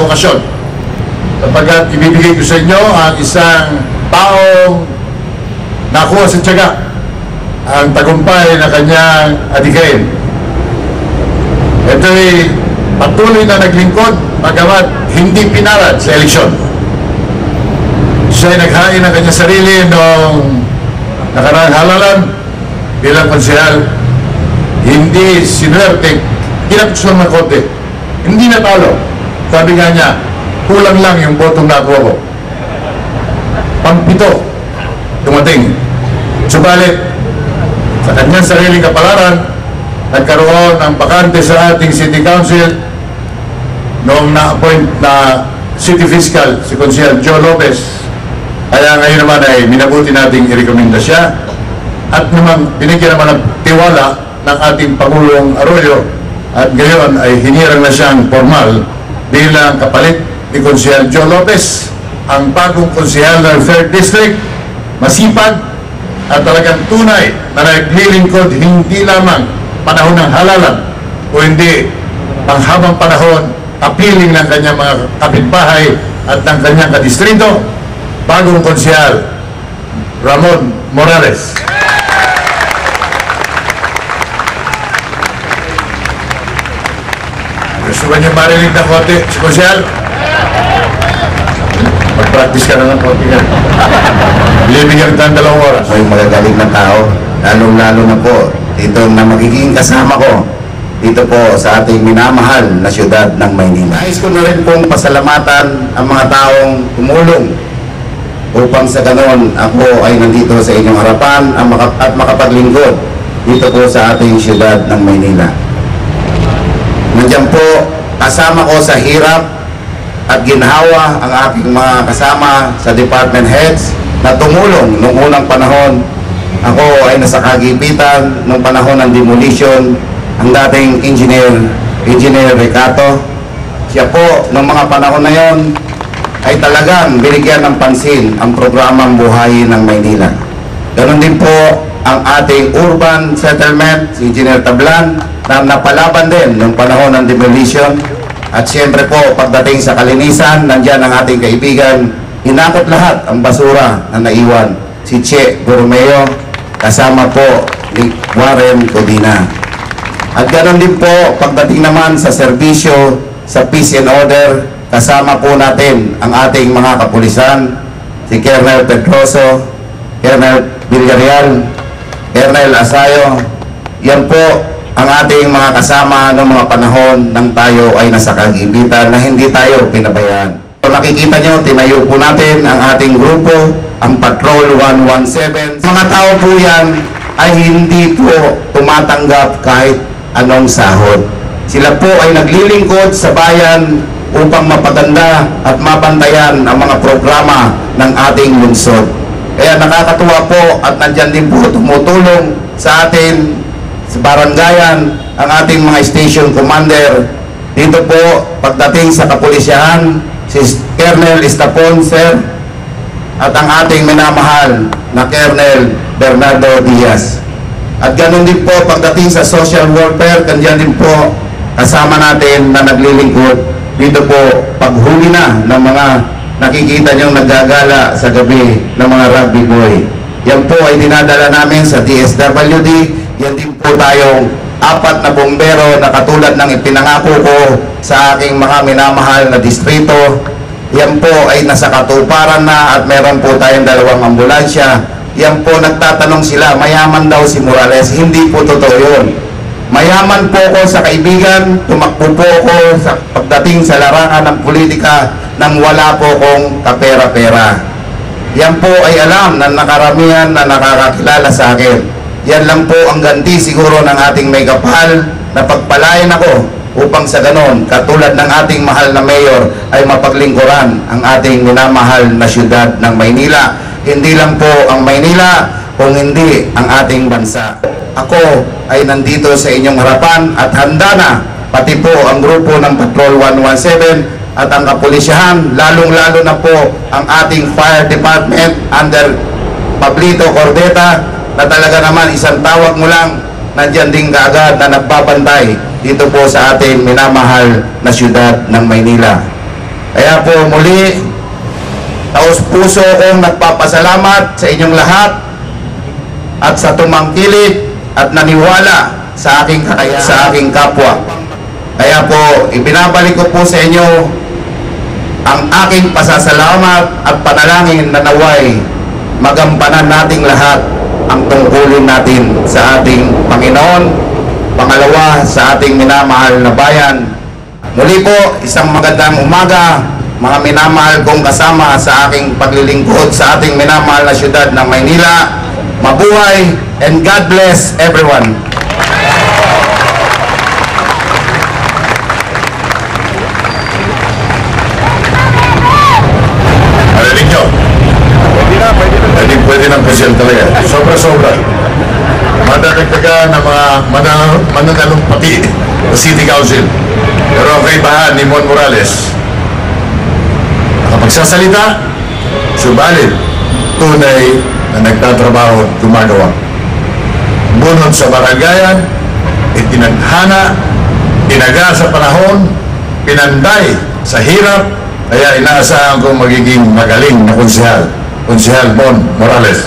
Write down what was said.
Okasyon kapag ibibigay ko sa inyo ang isang taong nakuha sa tiyaga ang tagumpay na kanyang adikain. Ito'y patuloy na naglingkod bagamat hindi pinarad sa eleksyon. Siya'y naghain ng kanyang sarili noong nakaraang halalan bilang konsehal. Hindi sinuwerte, kinapos ng kote, hindi natalo. Sabi nga niya, kulang lang yung botong nakuha ko. Pampito, dumating. Subalit, sa kanyang sariling kapalaran, nagkaroon ng bakante sa ating City Council noong na-appoint na City Fiscal, si Konsehal Joe Lopez. Kaya ngayon naman ay minabuti nating i-recommenda siya at naman binigyan naman ng tiwala ng ating Pangulong Arroyo at ngayon ay hinirang na siyang formal bilang kapalit ni Konsehal Joe Lopez, ang bagong konsehal ng 3rd District, masipag at talagang tunay na naglilingkod hindi lamang panahon ng halalan o hindi panghabang panahon, kapiling ng kanyang mga kapitbahay at ng kanyang kadistrito, bagong konsehal Ramon Morales. Gusto ba niyo marinig ng konti, si Konsehal? Mag-practice ka na ng konti yan. Bibigyan kita ng 2 oras. May magagaling na tao, lalong-lalo na po dito na magiging kasama ko dito po sa ating minamahal na siyudad ng Maynila. Nais ko na rin pong pasalamatan ang mga taong tumulong upang sa ganon ako ay nandito sa inyong harapan at makapaglingkod dito po sa ating siyudad ng Maynila. Nandiyan po kasama ko sa hirap at ginhawa ang aking mga kasama sa department heads na tumulong noong unang panahon. Ako ay nasa kagipitan noong panahon ng demolition, ang dating Engineer Ricato. Siya po noong mga panahon na yon ay talagang binigyan ng pansin ang programang Buhayin ng Maynila. Ganon din po ang ating urban settlement, si Engineer Tablan, na napalaban din ng panahon ng demolition. At siyempre po, pagdating sa kalinisan, nandyan ang ating kaibigan, inakot lahat ang basura na naiwan. Si Che Borromeo, kasama po ni Warren Codina. At ganoon din po, pagdating naman sa serbisyo, sa peace and order, kasama po natin ang ating mga kapulisan, si Colonel Pedroso, Colonel Villarreal, Colonel Asayo. Yan po ang ating mga kasama noong mga panahon nang tayo ay nasa kagipitan na hindi tayo pinabayaan. So, nakikita nyo, tinayo po natin ang ating grupo, ang Patrol 117. Mga tao po yan ay hindi po tumatanggap kahit anong sahod. Sila po ay naglilingkod sa bayan upang mapaganda at mabantayan ang mga programa ng ating lungsod. Kaya nakakatuwa po at nandyan din po tumutulong sa atin sa barangayan ang ating mga station commander. Dito po pagdating sa kapulisyahan, si Colonel Estapon, sir, at ang ating minamahal na Colonel Bernardo Diaz. At ganoon din po pagdating sa social welfare, kandiyan din po kasama natin na naglilingkod. Dito po paghuli na ng mga nakikita niyong naggagala sa gabi ng mga rugby boy. Yan po ay dinadala namin sa DSWD. Yan din po tayong 4 na bombero na katulad ng ipinangako ko sa aking mga minamahal na distrito. Yan po ay nasa katuparan na at meron po tayong 2 ambulansya. Yan po nagtatanong sila, mayaman daw si Morales. Hindi po totoo yun. Mayaman po ko sa kaibigan, tumakbo po ko sa pagdating sa larangan ng politika nang wala po kong kapera-pera. Yan po ay alam ng nakaramihan na nakakakilala sa akin. Yan lang po ang ganti siguro ng ating may kapal na pagpalain ako upang sa ganon, katulad ng ating mahal na mayor, ay mapaglingkuran ang ating minamahal na syudad ng Maynila. Hindi lang po ang Maynila, kung hindi ang ating bansa. Ako ay nandito sa inyong harapan at handa na, pati po ang grupo ng Patrol 117, at ang kapulisyahan, lalong-lalo na po ang ating fire department under Pablito Cordeta, na talaga naman isang tawag mo lang, nandyan din kaagad na nagbabantay dito po sa ating minamahal na syudad ng Maynila. Kaya po muli, taos puso kong nagpapasalamat sa inyong lahat at sa tumangkilik at naniwala sa aking kakayahan, sa aking kapwa. Kaya po, ibinabalik ko po sa inyo ang aking pasasalamat at panalangin na naway magampanan nating lahat ang tungkulin natin sa ating Panginoon, pangalawa sa ating minamahal na bayan. Muli po, isang magandang umaga, mga minamahal kong kasama sa aking paglilingkod sa ating minamahal na syudad ng Maynila. Mabuhay and God bless everyone. Marinig nyo? Pwede ng presyel talaga. Sobra-sobra. Madadagdagan ng mga mananalumpati sa City Council. Pero ang kaibahan ni Mon Morales, nakapagsasalita, subalit, tunay na nagtatrabaho at gumagawa. Bunod sa baranggayan, itinadhana, tinaga sa panahon, pinanday sa hirap, kaya inaasahan kong magiging magaling na konsehal, Konsehal Mon Morales.